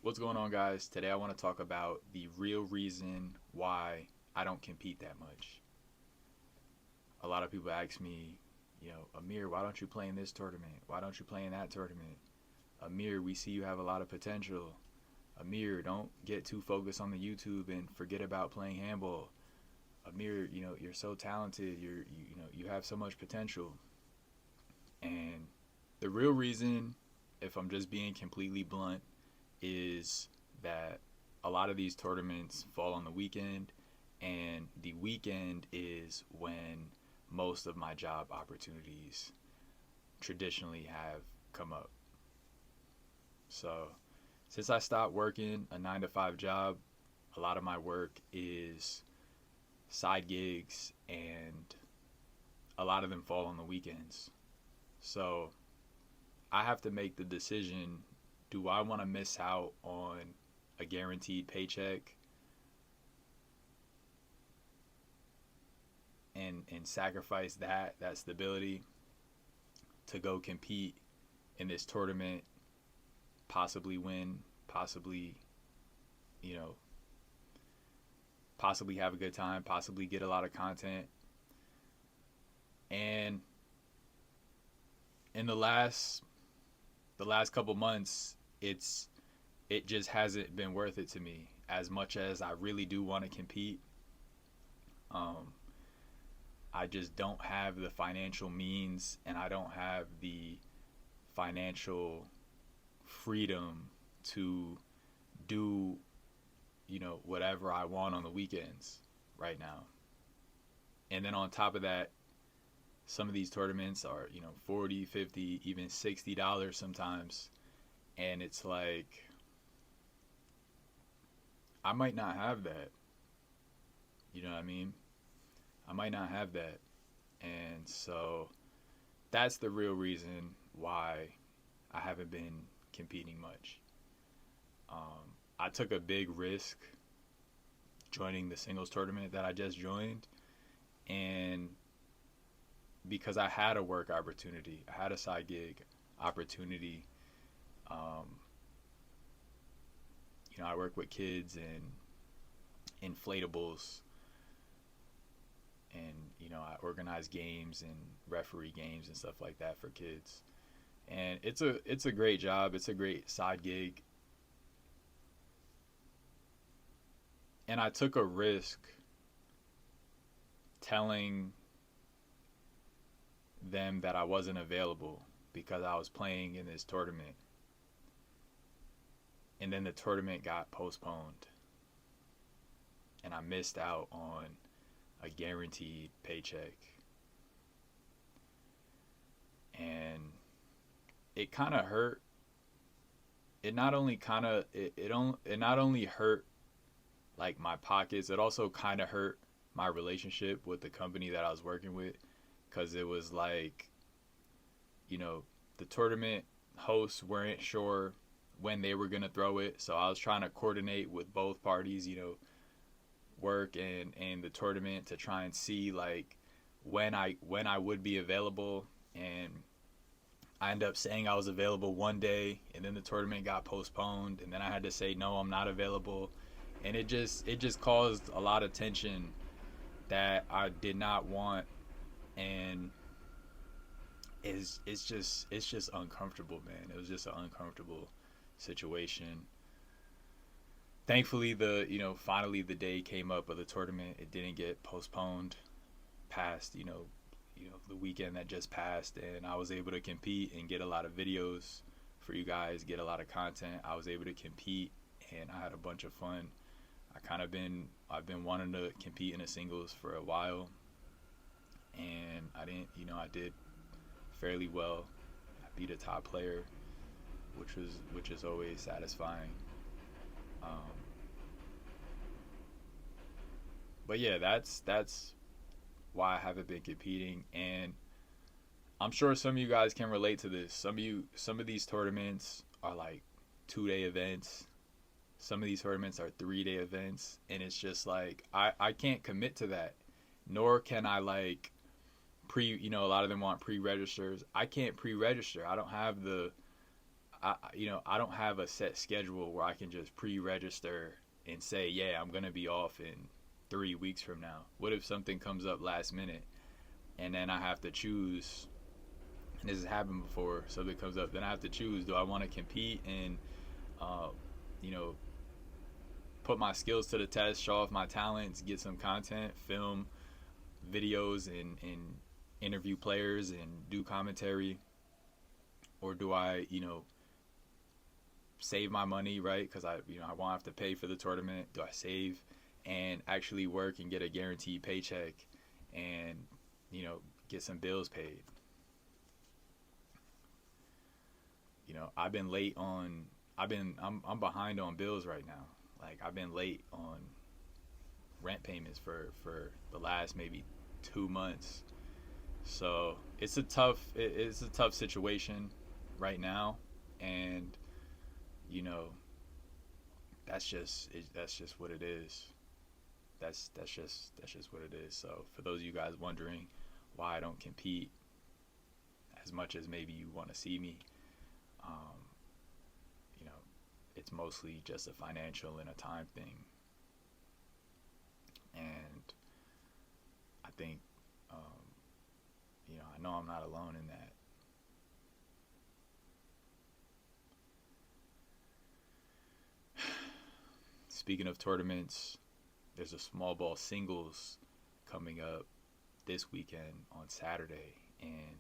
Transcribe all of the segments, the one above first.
What's going on, guys? Today I want to talk about the real reason why I don't compete that much. A lot of people ask me, Amir, why don't you play in this tournament? Why don't you play in that tournament? Amir, we see you have a lot of potential. Amir, don't get too focused on the YouTube and forget about playing handball. Amir, you're so talented. You have so much potential. And the real reason, if I'm just being completely blunt, is that a lot of these tournaments fall on the weekend, and the weekend is when most of my job opportunities traditionally have come up. So, since I stopped working a 9 to 5 job, a lot of my work is side gigs, and a lot of them fall on the weekends. So, I have to make the decision, do I want to miss out on a guaranteed paycheck and sacrifice that stability to go compete in this tournament, possibly win, you know, possibly have a good time, possibly get a lot of content. And in the last couple months, it just hasn't been worth it to me. As much as I really do want to compete, um, I just don't have the financial means, and I don't have the financial freedom to do whatever I want on the weekends right now. And then on top of that, some of these tournaments are 40, 50, even $60 sometimes, and it's like I might not have that. You know what I mean? I might not have that. And so that's the real reason why I haven't been competing much. I took a big risk joining the singles tournament that I just joined, and because I had a work opportunity, I had a side gig opportunity. Um, I work with kids and inflatables, and I organize games and referee games and stuff like that for kids. And it's a great job. It's a great side gig. And I took a risk telling them that I wasn't available because I was playing in this tournament. And then the tournament got postponed. And I missed out on a guaranteed paycheck. And it kind of hurt. It not only hurt like my pockets, it also kind of hurt my relationship with the company that I was working with, because it was like, the tournament hosts weren't sure when they were going to throw it. So I was trying to coordinate with both parties, work and the tournament, to try and see like when I would be available. And I ended up saying I was available one day, and then the tournament got postponed, and then I had to say no, I'm not available. And it just caused a lot of tension that I did not want. And it's just uncomfortable, man. It was just an uncomfortable situation. Thankfully, finally the day came up of the tournament. It didn't get postponed past the weekend that just passed, and I was able to compete and get a lot of videos for you guys, get a lot of content. I was able to compete, and I had a bunch of fun. I've been wanting to compete in a singles for a while, and I did fairly well. I beat a top player, which is always satisfying. Um, but yeah, that's why I haven't been competing, and I'm sure some of you guys can relate to this. Some of these tournaments are like 2-day events. Some of these tournaments are 3-day events, and it's just like I can't commit to that, nor can I like a lot of them want pre-registers. I can't pre-register. I don't have a set schedule where I can just pre-register and say, yeah, I'm gonna be off in 3 weeks from now. What if something comes up last minute and then I have to choose? And this has happened before. Something comes up, then I have to choose. Do I want to compete and, uh, you know, put my skills to the test, show off my talents, get some content, film videos, and interview players and do commentary, or do I, save my money, right? Because I won't have to pay for the tournament. Do I save and actually work and get a guaranteed paycheck and, get some bills paid? I've been late on. I'm behind on bills right now. Like, I've been late on rent payments for the last maybe 2 months. So it's a tough situation right now, and that's just what it is. That's just what it is. So for those of you guys wondering why I don't compete as much as maybe you want to see me, um, it's mostly just a financial and a time thing. And I think, I know I'm not alone in that. Speaking of tournaments, there's a small ball singles coming up this weekend on Saturday, and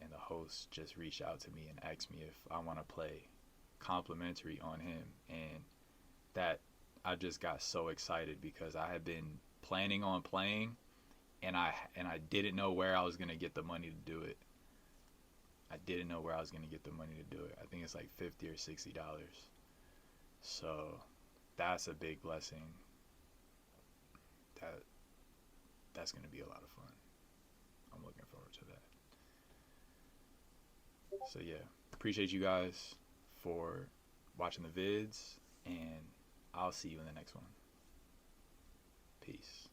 the host just reached out to me and asked me if I want to play complimentary on him, and that I just got so excited because I had been planning on playing, and I didn't know where I was gonna get the money to do it. I didn't know where I was gonna get the money to do it. I think it's like $50 or $60. So that's a big blessing. That's gonna be a lot of fun. I'm looking forward to that. So yeah, appreciate you guys for watching the vids, and I'll see you in the next one. Peace.